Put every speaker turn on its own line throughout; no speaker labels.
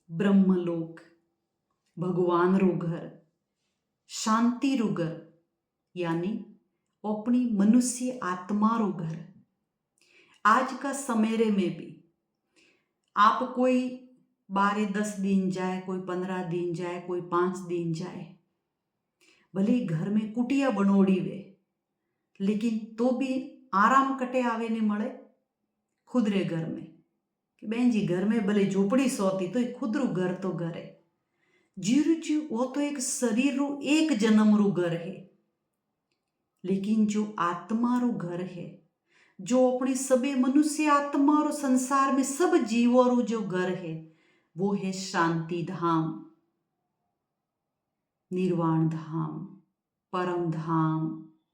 ब्रह्मलोक, भगवान रो घर, शांति रो घर, यानी अपनी मनुष्य आत्मा रो घर। आज का समय रे में भी आप कोई 12-10 दिन जाए, कोई 15 दिन जाए, कोई 5 दिन जाए, भले घर में कुटिया बनोड़ी वे, लेकिन तो भी आराम कटे आवे ने मळे खुद रे घर में कि बहन जी घर में भले झोपड़ी सोती तो खुद रू घर तो घर है। जीरु जी वो तो एक शरीर रू एक जन्म रू घर है, लेकिन जो आत्मा रू घर है, जो अपनी सभी मनुष्य आत्मा रो संसार में सब जीवों रू जो घर है, वो है शांति धाम, निर्वाण धाम, परम धाम,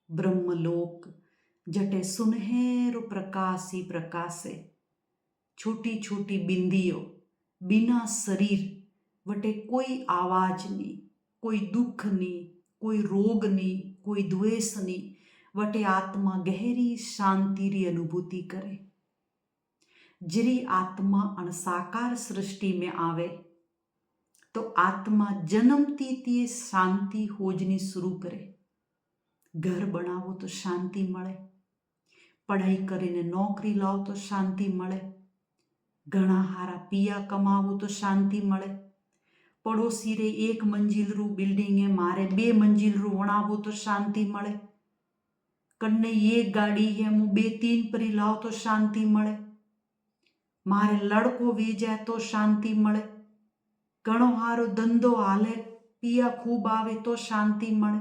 ब्रह्मलोक, जटे सुनहरो प्रकाश ही प्रकाश है। छोटी छोटी बिंदियों, बिना शरीर, वटे कोई आवाज नहीं, कोई दुख नहीं, कोई रोग नहीं, कोई द्वेष नहीं, वटे आत्मा गहरी शांति री अनुभूति करे। जरी आत्मा अणसाकार सृष्टि में आवे तो आत्मा जन्मती ती शांति खोजनी शुरू करे। घर बनावो तो शांति मळे, पढ़ाई करीने नौकरी लाओ तो शांति मळे, घणा हारा पिया कमावो तो शांति मळे, पड़ोसी रे 1 मंजिल रू बिल्डिंग है मारे 2 मंजिल रू वणावो तो शांति मळे, कन्ने 1 गाड़ी है मु 2-3 परी लाओ तो शांति मळे, मारे लड़को वेजाय तो शांति मळे, घणो हारो धंधो हाले पिया खूब आवे तो शांति मळे।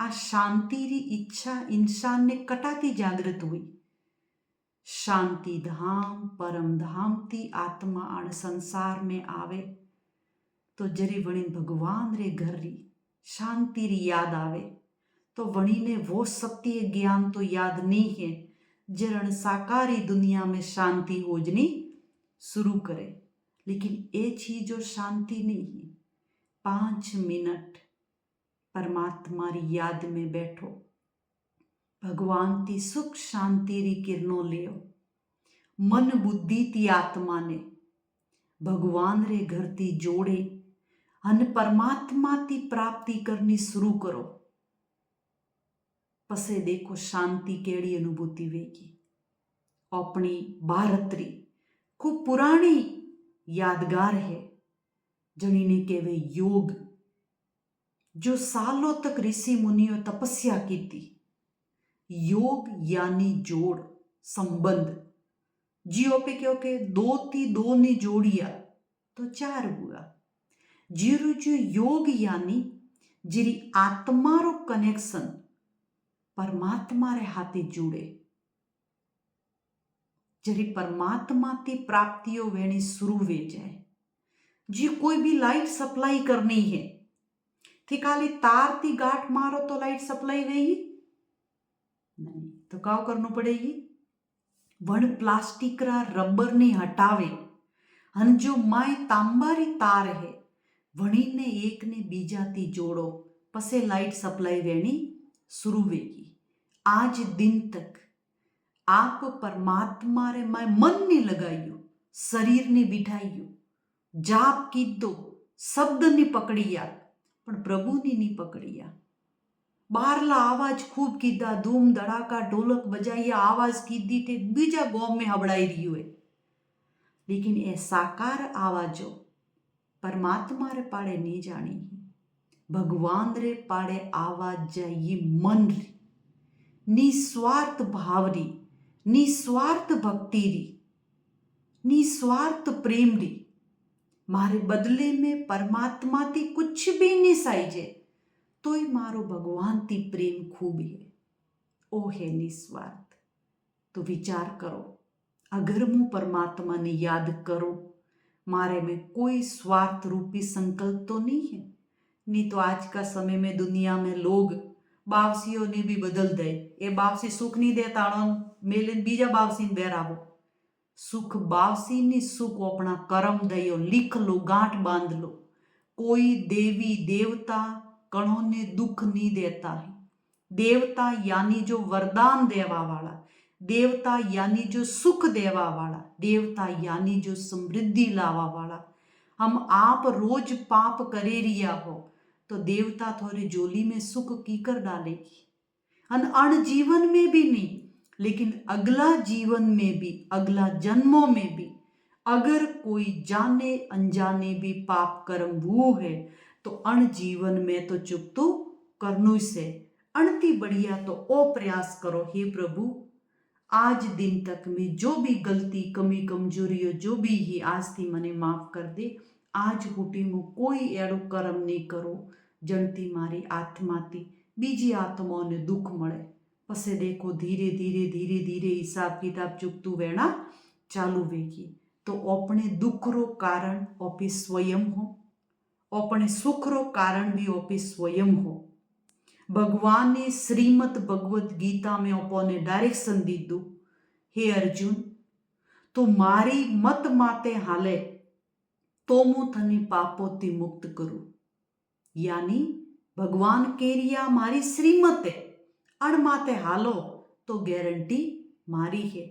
आ शांति री इच्छा इंसान ने कटाती जागृत हुई। शांति धाम परम धाम ती आत्मा आण संसार में आवे तो जरी वणी भगवान रे घर री शांति री याद आवे तो वणी ने वो सत्य ज्ञान तो याद नहीं है जरण साकारी दुनिया में शांति खोजनी शुरू करे। लेकिन ये चीजो शांति नहीं है। 5 मिनट परमात्मा री याद में बैठो, भगवान ती सुख शांति री किरणों लियो, मन बुद्धि ती आत्मा ने भगवान रे घर ती जोड़े अन परमात्मा ती प्राप्ति करनी शुरू करो। पसे देखो शांति केड़ी अनुभूति वेगी। अपनी भारत री खूब पुरानी यादगार है जनी ने केवे योग, जो सालों तक ऋषि मुनियों तपस्या की थी। योग यानी जोड़, संबंध। जियो पे क्यों के 2 थी 2 ने जोड़िया तो 4 हुआ। जीरो जो योग यानी जिरी आत्मा रो कनेक्शन परमात्मा रे हाथे जुड़े, जरी परमात्मा ती प्राप्तियों वेणी शुरू वे जाए। जी कोई भी लाइट सप्लाई करनी है थी खाली तार ती गांठ मारो तो लाइट सप्लाई वेगी नहीं, तो काव करनो पड़ेगी, वण प्लास्टिक रा रबर ने हटावे अन जो माय तांबारी तार है वणी ने एक ने बीजा ती जोड़ो पसे लाइट सप्लाई वेणी शुरू वेगी। आज दिन तक आप परमात्मा रे माय मन ने लगाइयो, शरीर ने बिठाइयो, जाप कीधो, शब्द ने पकड़िया पण प्रभु ने नहीं पकड़िया। बारला आवाज खूब कीधा, धूम धड़ाका ढोलक बजाइया आवाज कीधी थे बीजा गांव में हबड़ाई रही है, लेकिन ये साकार आवाजो परमात्मा रे पाड़े नहीं जानी, भगवान रे पाड़े आवाज जाइए मन री, निस्वार्थ भाव री, निस्वार्थ भक्ति री, निस्वार्थ प्रेम री। मारे बदले में परमात्मा ती कुछ भी नहीं साइजे तो ही मारो भगवान ती प्रेम खूब है, ओ है निस्वार्थ। तो विचार करो, अगर मैं परमात्मा ने याद करो मारे में कोई स्वार्थ रूपी संकल्प तो नहीं है। नहीं तो आज का समय में दुनिया में लोग बावसियों ने भी बदल दे, ये बावसी सुख नहीं देता मेले बीजा बावसी ने बेरावो, सुख बावसी ने सुख अपना कर्म दयो, लिख लो, गांठ बांध लो। कोई देवी देवता कणों ने दुख नहीं देता है। देवता यानी जो वरदान देवा वाला, देवता यानी जो सुख देवा वाला, देवता यानी जो समृद्धि लावा वाला, हम आप रोज पाप करे रिया हो तो देवता थोड़ी जोली में सुख कीकर डालेगी। अन जीवन में भी नहीं, लेकिन अगला जीवन में भी, अगला जन्मों में भी अगर कोई जाने अनजाने भी पाप कर्म वो है तो अण जीवन में तो चुप तो करनु से अणती बढ़िया तो ओ प्रयास करो। हे प्रभु, आज दिन तक में जो भी गलती कमी कमजोरियों जो भी ही आज थी मने माफ कर दे। आज हुटी मु कोई एड़ो कर्म नहीं करो जणती मारी आत्माती बीजी आत्माओं ने दुख मळे। पसे देखो धीरे धीरे धीरे धीरे हिसाब किताब चुकतू वेणा चालू वेगी तो अपने दुख रो कारण ओपी स्वयं हो, अपने सुख रो कारण भी ओपी स्वयं हो। भगवान ने श्रीमद भगवत गीता में अपने डायरेक्शन दीधु, हे अर्जुन तो मारी मत माते हाले तो मु थने पापोती मुक्त करूं। यानी भगवान केरिया मारी श्रीमत है, अण माते हालो तो गारंटी मारी है।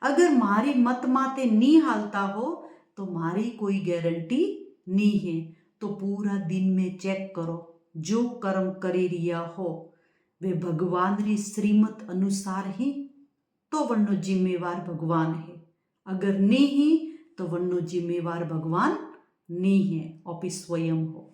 अगर मारी मत माते नी हालता हो तो मारी कोई गारंटी नी है। तो पूरा दिन में चेक करो, जो कर्म करे रिया हो वे भगवान री श्रीमत अनुसार ही तो वन्नो जिम्मेवार भगवान है। अगर नहीं तो वन्नो जिम्मेवार भगवान नहीं है, ओपी स्वयं हो।